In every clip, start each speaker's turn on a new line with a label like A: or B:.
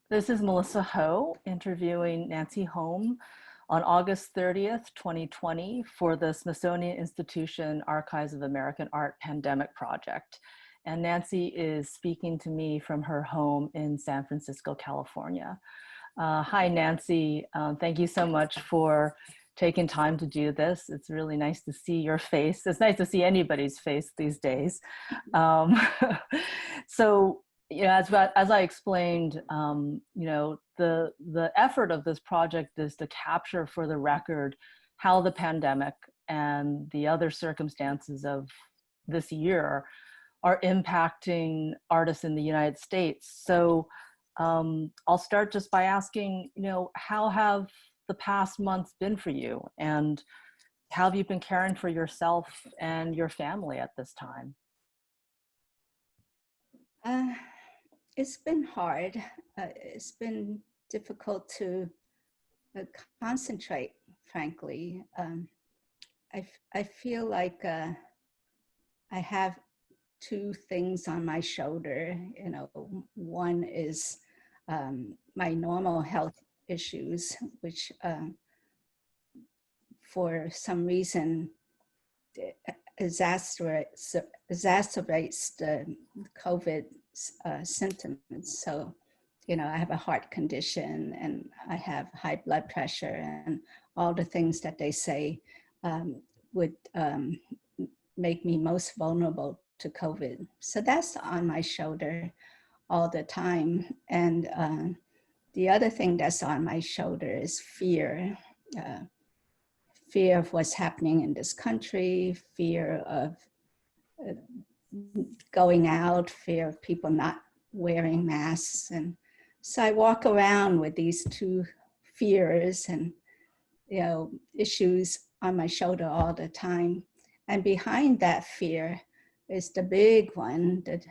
A: This is Melissa Ho interviewing Nancy Hom on August 30th, 2020 for the Smithsonian Institution Archives of American Art Pandemic Project. And Nancy is speaking to me from her home in San Francisco, California. Hi, Nancy. Thank you so much for taking time to do this. It's really nice to see your face. It's nice to see anybody's face these days. So, as I explained, the effort of this project is to capture for the record how the pandemic and the other circumstances of this year are impacting artists in the United States. So I'll start just by asking, how have the past months been for you, and how have you been caring for yourself and your family at this time?
B: It's been hard. It's been difficult to concentrate, frankly. I feel like I have two things on my shoulder. One is my normal health issues, which for some reason exacerbates the COVID symptoms. So, I have a heart condition and I have high blood pressure and all the things that they say would make me most vulnerable to COVID. So that's on my shoulder all the time. And the other thing that's on my shoulder is fear. Fear of what's happening in this country, fear of going out, fear of people not wearing masks. And so I walk around with these two fears and issues on my shoulder all the time. And behind that fear is the big one, that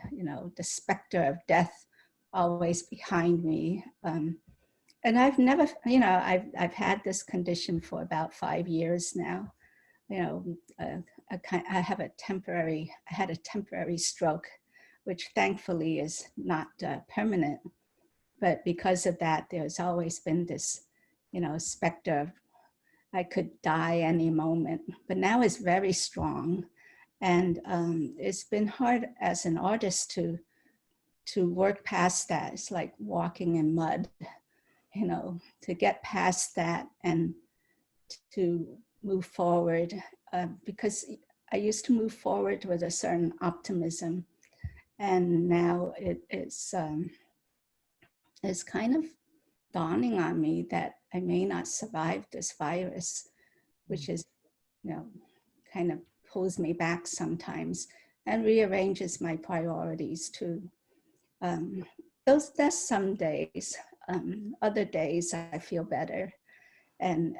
B: the specter of death always behind me. And I've never, I've had this condition for about 5 years now. I had a temporary stroke, which thankfully is not permanent. But because of that, there's always been this, specter of I could die any moment. But now it's very strong. And it's been hard as an artist to work past that. It's like walking in mud, to get past that and to move forward. Because I used to move forward with a certain optimism. And now it's kind of dawning on me that I may not survive this virus, which is, kind of pulls me back sometimes and rearranges my priorities too. That's some days. Other days I feel better and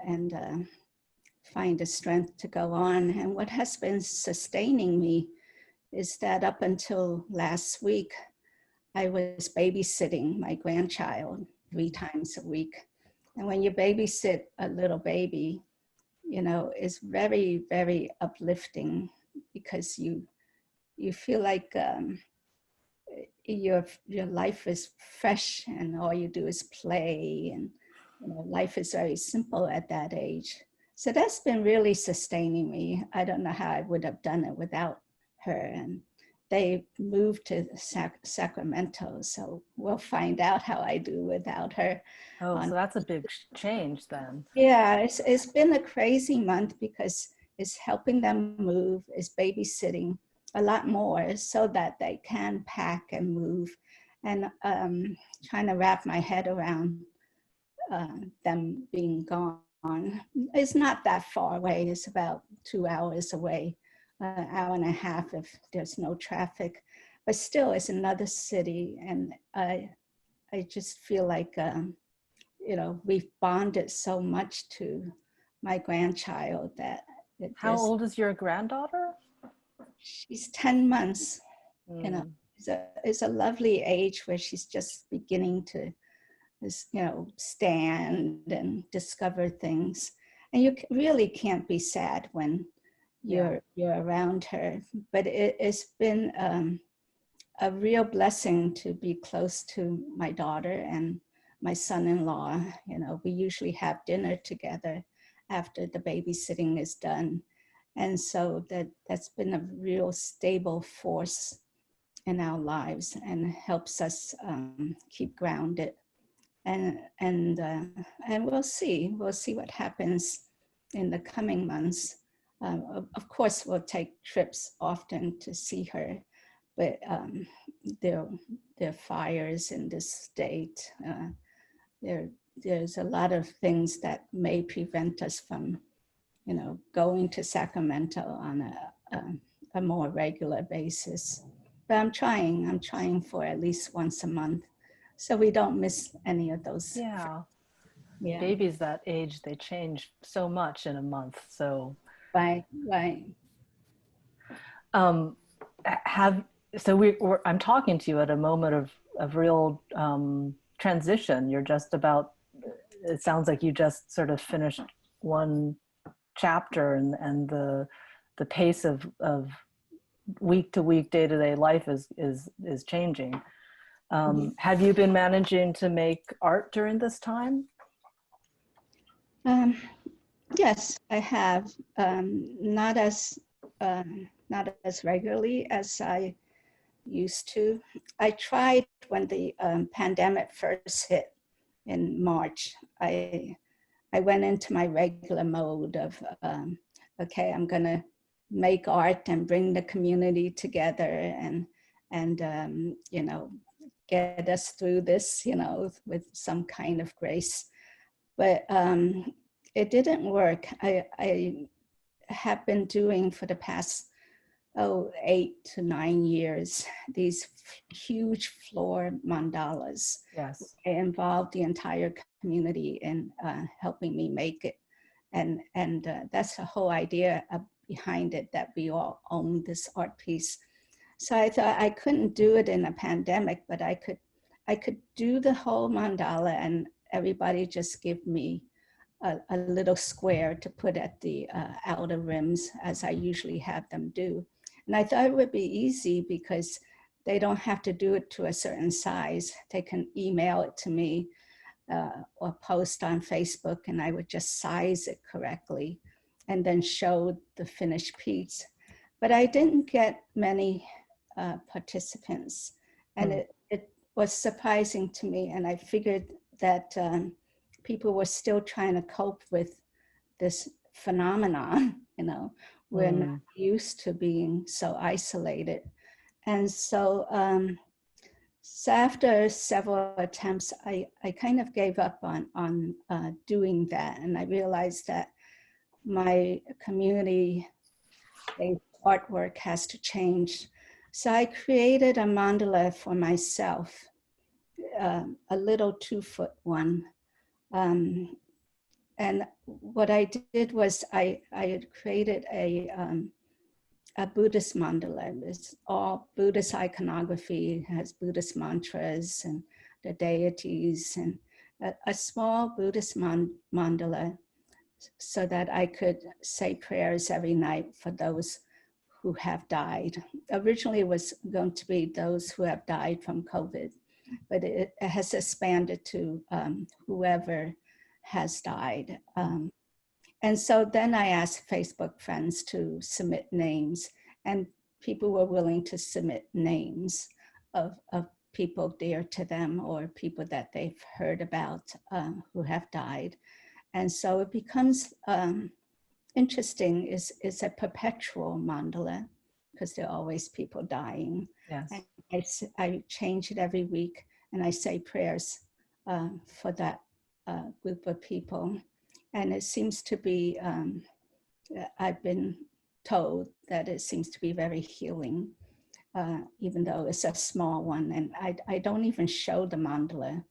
B: find the strength to go on. And what has been sustaining me is that up until last week, I was babysitting my grandchild 3 times a week. And when you babysit a little baby, it's very, very uplifting because you feel like your life is fresh and all you do is play, and life is very simple at that age. So that's been really sustaining me. I don't know how I would have done it without her. And they moved to Sacramento, so we'll find out how I do without her.
A: Oh, so that's a big change then.
B: Yeah, it's been a crazy month because it's helping them move, it's babysitting a lot more so that they can pack and move, and trying to wrap my head around them being gone. It's not that far away, it's about 2 hours away. An hour and a half if there's no traffic, but still it's another city. And I just feel like, we've bonded so much to my grandchild that
A: How old is your granddaughter?
B: She's 10 months. It's a lovely age where she's just beginning to, stand and discover things. And you really can't be sad when you're around her. But it's been a real blessing to be close to my daughter and my son-in-law. You know, we usually have dinner together after the babysitting is done. And so that's been a real stable force in our lives and helps us keep grounded. And we'll see what happens in the coming months. Of course, we'll take trips often to see her, but there are fires in this state. There's a lot of things that may prevent us from, you know, going to Sacramento on a more regular basis. But I'm trying for at least once a month, so we don't miss any of those.
A: Yeah.
B: Yeah.
A: Babies that age, they change so much in a month. So
B: Right.
A: um, I'm talking to you at a moment of real transition. You're just about, it sounds like you just sort of finished one chapter, and the pace of week to week, day to day life is changing. Have you been managing to make art during this time?
B: Yes, I have. Not as regularly as I used to. I tried when the pandemic first hit in March. I went into my regular mode of, okay, I'm gonna make art and bring the community together and you know, get us through this, you know, with some kind of grace. But it didn't work. I have been doing for the past 8 to 9 years these huge floor mandalas.
A: Yes.
B: It involved the entire community in helping me make it, and that's the whole idea behind it, that we all own this art piece. So I thought I couldn't do it in a pandemic, but I could do the whole mandala and everybody just give me a little square to put at the outer rims, as I usually have them do. And I thought it would be easy because they don't have to do it to a certain size. They can email it to me or post on Facebook, and I would just size it correctly and then show the finished piece. But I didn't get many participants, and it was surprising to me. And I figured that people were still trying to cope with this phenomenon. You know, we're not used to being so isolated. And so, so after several attempts, I kind of gave up on doing that. And I realized that my community-based artwork has to change. So I created a mandala for myself, a little 2-foot one. And what I did was I had created a Buddhist mandala. It's all Buddhist iconography, it has Buddhist mantras and the deities, and a small Buddhist mandala so that I could say prayers every night for those who have died. Originally, it was going to be those who have died from COVID, but it has expanded to whoever has died. And so then I asked Facebook friends to submit names, and people were willing to submit names of people dear to them or people that they've heard about who have died. And so it becomes interesting. It's a perpetual mandala because there are always people dying.
A: Yes.
B: And I change it every week, and I say prayers for that group of people. And it seems to be, I've been told that it seems to be very healing, even though it's a small one. And I don't even show the mandala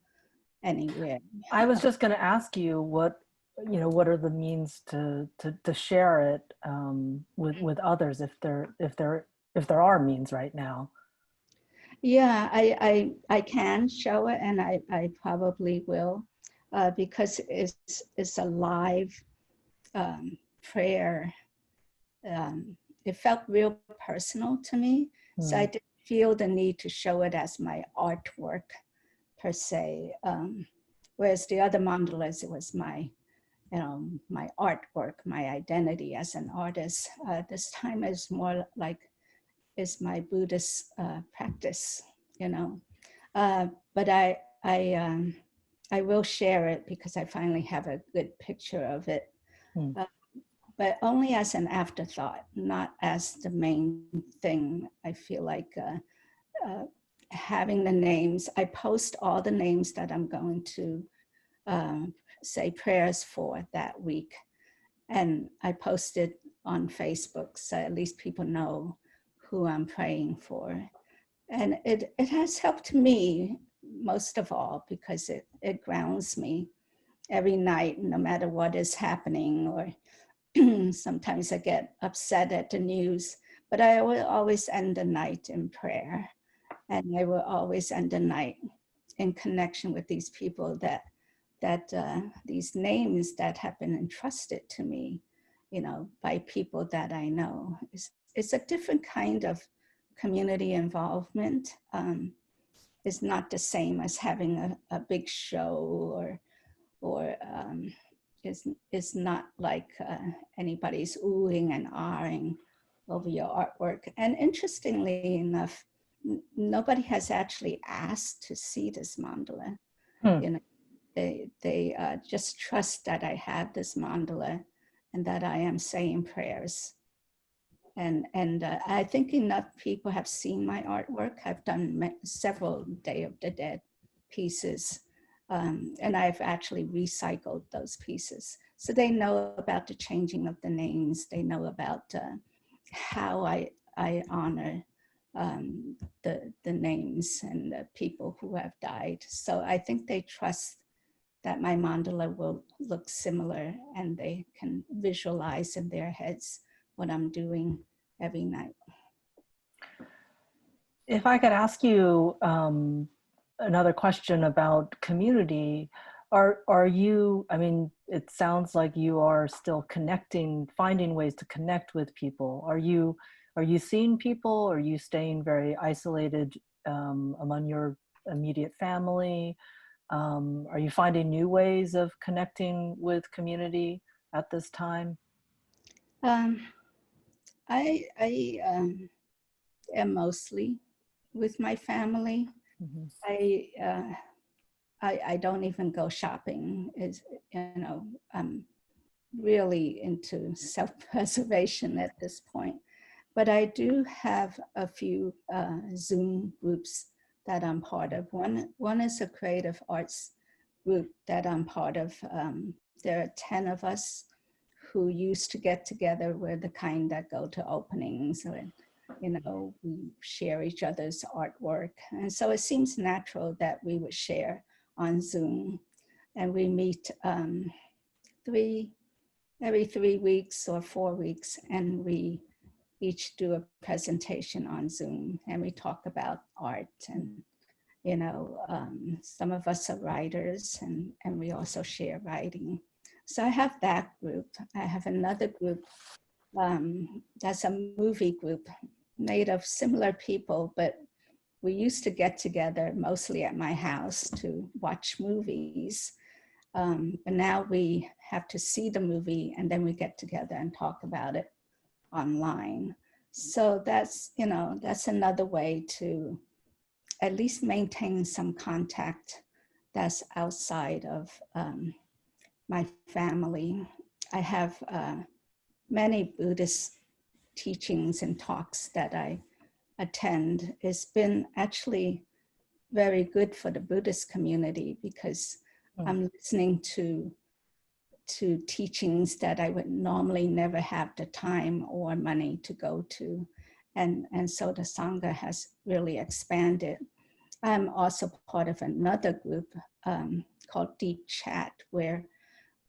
B: anywhere.
A: I was just going to ask you what are the means to share it with others, if there are means right now.
B: Yeah, I can show it, and I probably will, because it's a live prayer. It felt real personal to me, so I didn't feel the need to show it as my artwork per se. Whereas the other mandalas, it was my, my artwork, my identity as an artist. This time is more like, is my Buddhist practice, you know. But I will share it because I finally have a good picture of it, but only as an afterthought, not as the main thing. I feel like having the names, I post all the names that I'm going to say prayers for that week. And I post it on Facebook, so at least people know who I'm praying for. And it has helped me most of all because it grounds me every night, no matter what is happening, or sometimes I get upset at the news, but I will always end the night in prayer. And I will always end the night in connection with these people that these names that have been entrusted to me, you know, by people that I know. It's a different kind of community involvement. It's not the same as having a big show, or it's not like anybody's oohing and ahhing over your artwork. And interestingly enough, nobody has actually asked to see this mandala. You know, they just trust that I have this mandala and that I am saying prayers. And I think enough people have seen my artwork. I've done several Day of the Dead pieces, and I've actually recycled those pieces. So they know about the changing of the names. They know about how I honor the names and the people who have died. So I think they trust that my mandala will look similar, and they can visualize in their heads what I'm doing every night.
A: If I could ask you another question about community, are you, I mean, it sounds like you are still connecting, finding ways to connect with people. Are you seeing people? Are you staying very isolated among your immediate family? Are you finding new ways of connecting with community at this time?
B: I am mostly with my family.
A: Mm-hmm.
B: I don't even go shopping. Is, you know, I'm really into self-preservation at this point. But I do have a few Zoom groups that I'm part of. One is a creative arts group that I'm part of. There are 10 of us who used to get together. We're the kind that go to openings, and, you know, we share each other's artwork. And so it seems natural that we would share on Zoom. And we meet every 3 weeks or 4 weeks, and we each do a presentation on Zoom, and we talk about art. And, you know, some of us are writers, and we also share writing. So I have that group. I have another group that's a movie group made of similar people, but we used to get together mostly at my house to watch movies. But now we have to see the movie, and then we get together and talk about it online. So that's, you know, that's another way to at least maintain some contact that's outside of my family. I have many Buddhist teachings and talks that I attend. It's been actually very good for the Buddhist community because I'm listening to teachings that I would normally never have the time or money to go to. And so the Sangha has really expanded. I'm also part of another group called Deep Chat, where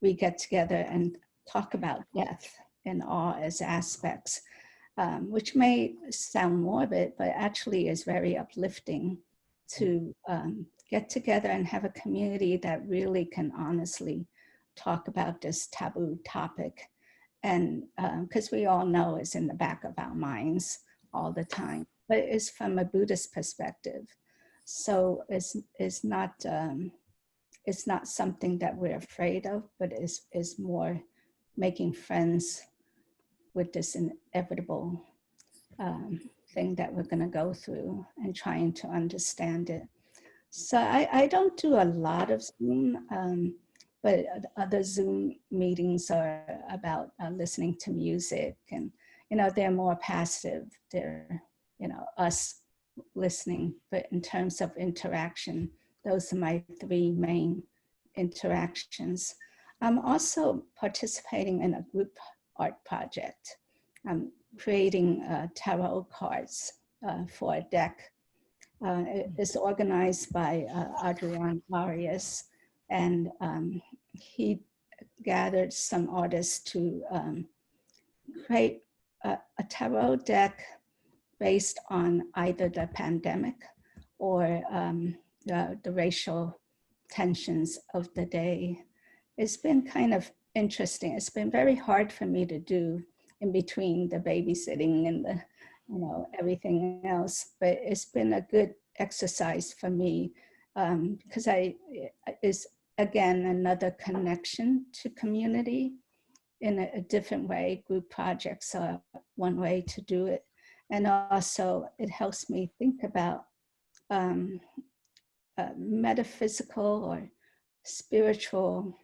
B: we get together and talk about death in all its aspects, which may sound morbid, but actually is very uplifting to get together and have a community that really can honestly talk about this taboo topic. And because we all know it's in the back of our minds all the time, but it's from a Buddhist perspective. So it's not it's not something that we're afraid of, but is more making friends with this inevitable thing that we're going to go through and trying to understand it. So I don't do a lot of Zoom, but other Zoom meetings are about listening to music, and they're more passive. They're us listening, but in terms of interaction, those are my three main interactions. I'm also participating in a group art project. I'm creating tarot cards for a deck. It's organized by Adrian Arias, and he gathered some artists to create a tarot deck based on either the pandemic or the racial tensions of the day. It's been kind of interesting. It's been very hard for me to do in between the babysitting and the, everything else, but it's been a good exercise for me because is again another connection to community in a different way. Group projects are one way to do it. And also it helps me think about metaphysical or spiritual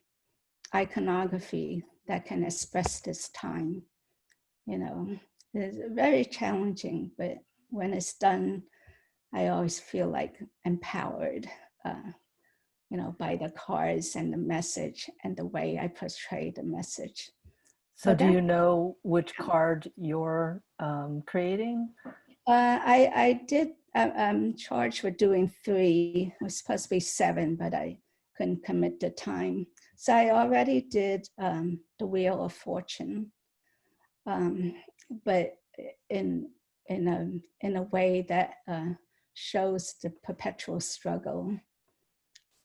B: iconography that can express this time. It's very challenging, but when it's done, I always feel like empowered, by the cards and the message and the way I portray the message.
A: So do you know which card you're creating?
B: I did, I'm charged with doing 3. It was supposed to be 7, but I couldn't commit the time. So I already did the Wheel of Fortune, but in a way that shows the perpetual struggle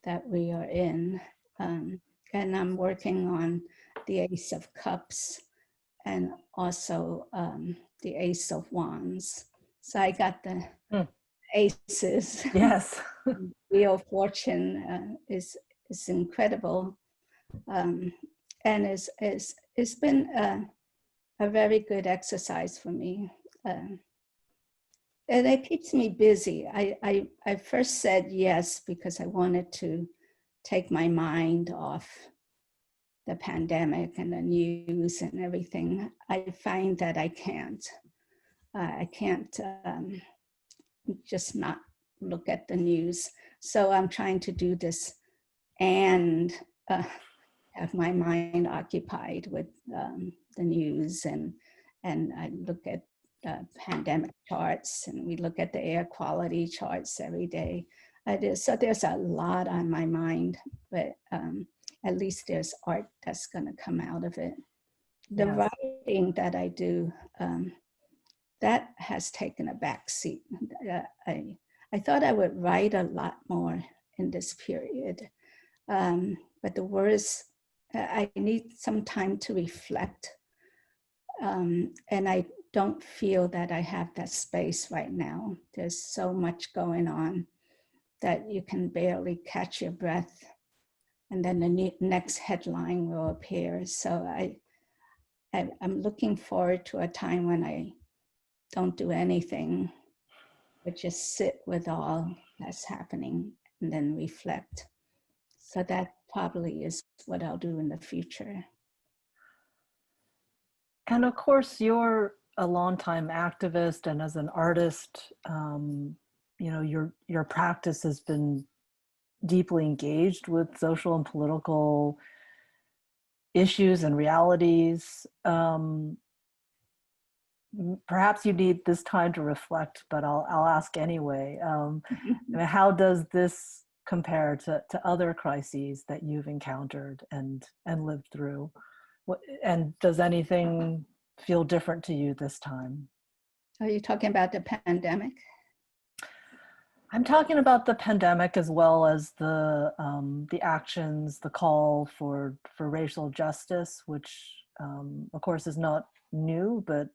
B: that we are in. And I'm working on the Ace of Cups and also the Ace of Wands. So I got the aces.
A: Yes.
B: Wheel of Fortune is incredible, and it's been a very good exercise for me, and it keeps me busy. I first said yes because I wanted to take my mind off the pandemic and the news and everything. I find that I can't. I can't just not look at the news. So I'm trying to do this and have my mind occupied with the news, and I look at pandemic charts, and we look at the air quality charts every day. So there's a lot on my mind, but at least there's art that's going to come out of it. The writing that I do, that has taken a back seat. I thought I would write a lot more in this period, but the words, I need some time to reflect, and I don't feel that I have that space right now. There's so much going on that you can barely catch your breath, and then the next headline will appear. So I'm looking forward to a time when I don't do anything, but just sit with all that's happening and then reflect. So that probably is what I'll do in the future.
A: And of course, you're a longtime activist, and as an artist, your practice has been deeply engaged with social and political issues and realities. Perhaps you need this time to reflect, but I'll ask anyway. How does this compare to other crises that you've encountered and lived through? And does anything feel different to you this time?
B: Are you talking about the pandemic?
A: I'm talking about the pandemic, as well as the actions, the call for racial justice, which of course is not new, but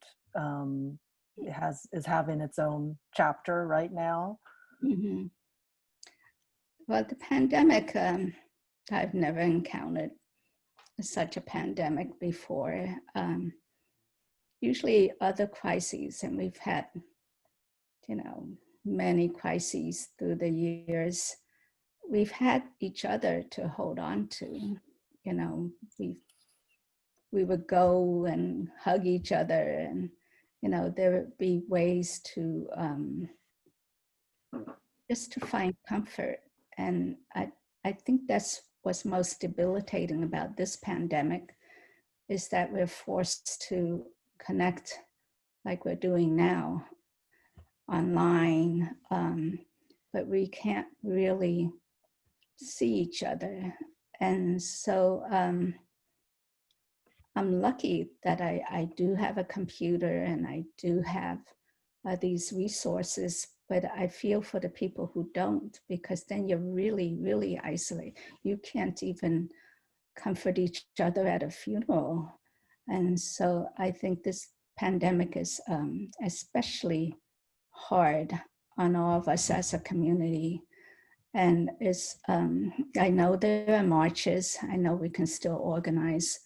A: is having its own chapter right now.
B: Mm-hmm. Well, the pandemic, I've never encountered such a pandemic before. Usually other crises, and we've had, many crises through the years. We've had each other to hold on to. We would go and hug each other, and there would be ways to just to find comfort. And I think that's what's most debilitating about this pandemic, is that we're forced to connect like we're doing now online, but we can't really see each other. And so I'm lucky that I do have a computer and I do have these resources, but I feel for the people who don't, because then you're really, really isolated. You can't even comfort each other at a funeral. And so I think this pandemic is especially hard on all of us as a community. And it's, I know there are marches, I know we can still organize,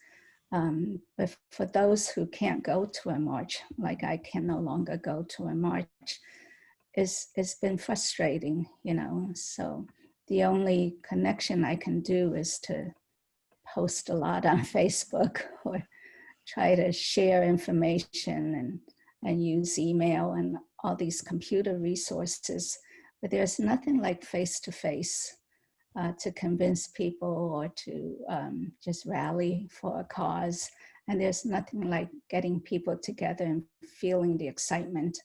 B: but for those who can't go to a march, like I can no longer go to a march, it's been frustrating, So the only connection I can do is to post a lot on Facebook or try to share information and use email and all these computer resources. But there's nothing like face-to-face to convince people or to just rally for a cause. And there's nothing like getting people together and feeling the excitement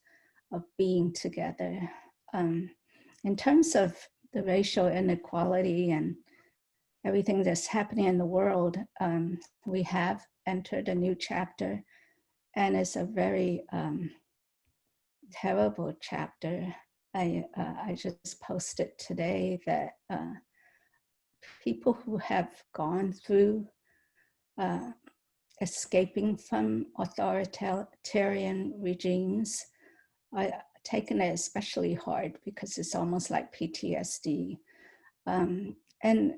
B: of being together. In terms of the racial inequality and everything that's happening in the world, we have entered a new chapter, and it's a very terrible chapter. I just posted today that people who have gone through escaping from authoritarian regimes are taking it especially hard, because it's almost like PTSD. And,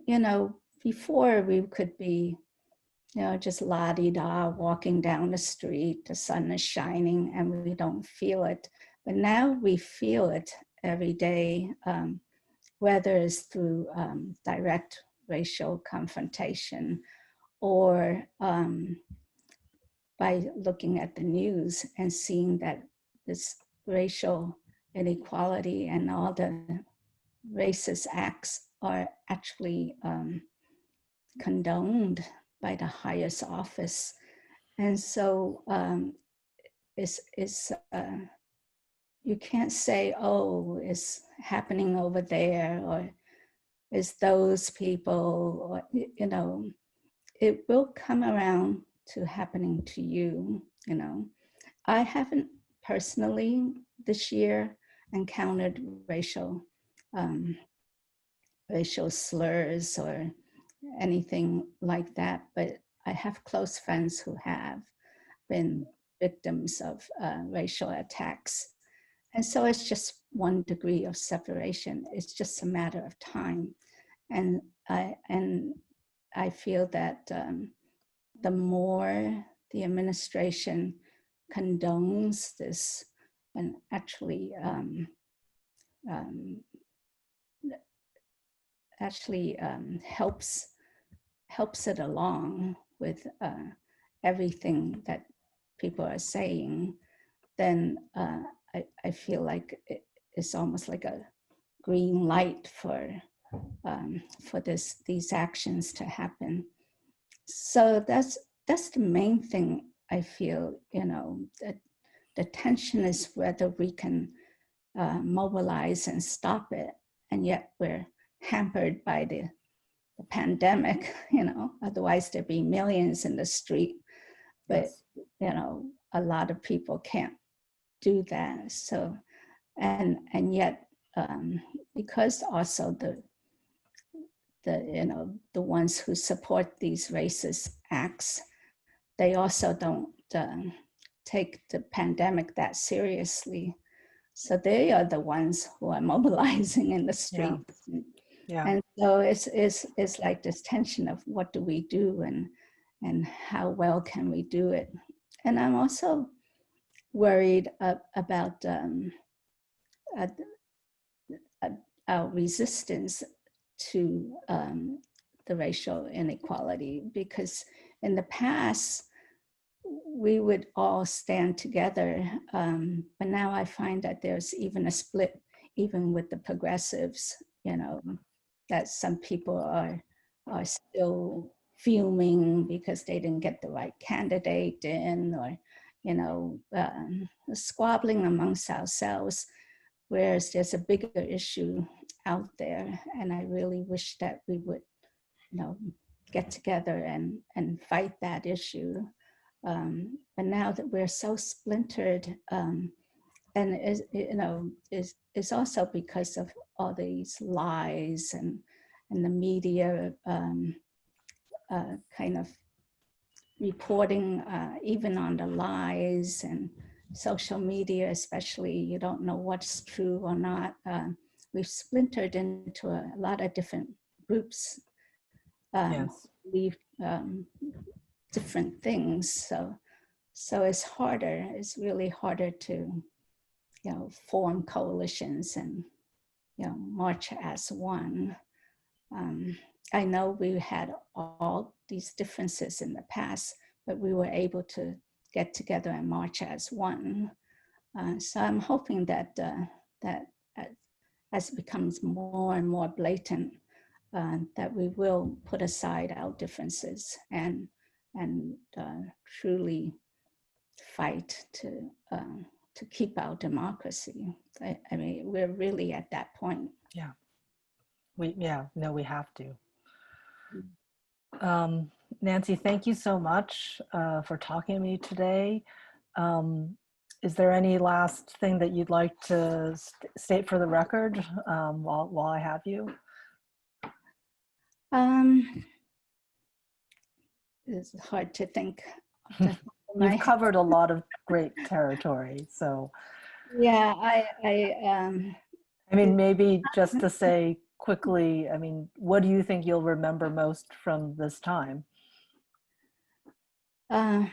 B: before we could be, just la-di-da, walking down the street, the sun is shining and we don't feel it. But now we feel it every day, whether it's through direct racial confrontation or by looking at the news and seeing that this racial inequality and all the racist acts are actually condoned by the highest office. And so you can't say, oh, it's happening over there, or it's those people, or, it will come around to happening to you, I haven't personally this year encountered racial slurs or anything like that, but I have close friends who have been victims of racial attacks. And so it's just one degree of separation. It's just a matter of time. And I feel that the more the administration condones this and actually helps it along with everything that people are saying, then I feel like it's almost like a green light for these actions to happen. So that's the main thing I feel. That the tension is whether we can mobilize and stop it, and yet we're hampered by the pandemic, otherwise there'd be millions in the street. But,
A: yes.
B: A lot of people can't do that. So, and yet, because also the ones who support these racist acts, they also don't take the pandemic that seriously. So they are the ones who are mobilizing in the streets.
A: Yeah. Yeah.
B: And so it's like this tension of what do we do, and how well can we do it. And I'm also worried about uh, uh, our resistance to the racial inequality, because in the past we would all stand together, but now I find that there's even a split, even with the progressives, you know, that some people are still fuming because they didn't get the right candidate in, or squabbling amongst ourselves, whereas there's a bigger issue out there. And I really wish that we would, get together and fight that issue. But now that we're so splintered, and is also because of all these lies and the media kind of reporting even on the lies, and social media especially, you don't know what's true or not. We've splintered into a lot of different groups,
A: Yes.
B: believe different things. So it's harder, it's really harder to, form coalitions and, march as one. I know we had all these differences in the past, but we were able to get together and march as one. So I'm hoping that as it becomes more and more blatant, that we will put aside our differences and truly fight to keep our democracy. I mean, we're really at that point.
A: Yeah. We have to. Nancy, thank you so much for talking to me today. Is there any last thing that you'd like to state for the record while I have you?
B: It's hard to think.
A: You've covered a lot of great territory, so.
B: Yeah,
A: I mean, maybe just to say quickly, I mean, what do you think you'll remember most from this time?
B: Well,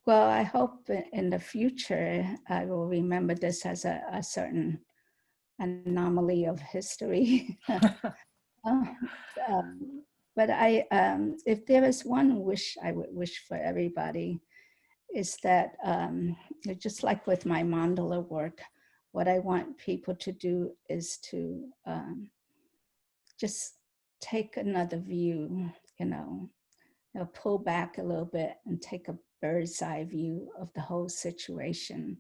B: I hope in the future I will remember this as a certain anomaly of history. But if there is one wish I would wish for everybody, is that just like with my mandala work, what I want people to do is to just take another view, pull back a little bit and take a bird's eye view of the whole situation,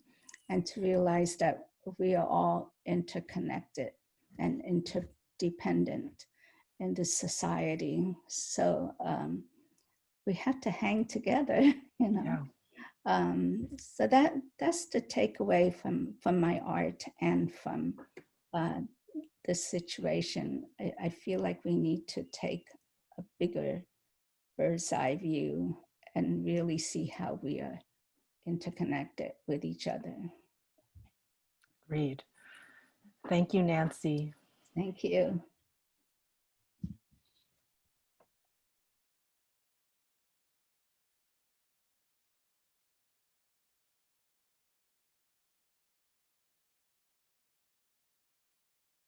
B: and to realize that we are all interconnected and interdependent in this society. So we have to hang together,
A: Yeah.
B: So that's the takeaway from my art and from the situation. I feel like we need to take a bigger bird's eye view and really see how we are interconnected with each other.
A: Agreed. Thank you, Nancy.
B: Thank you.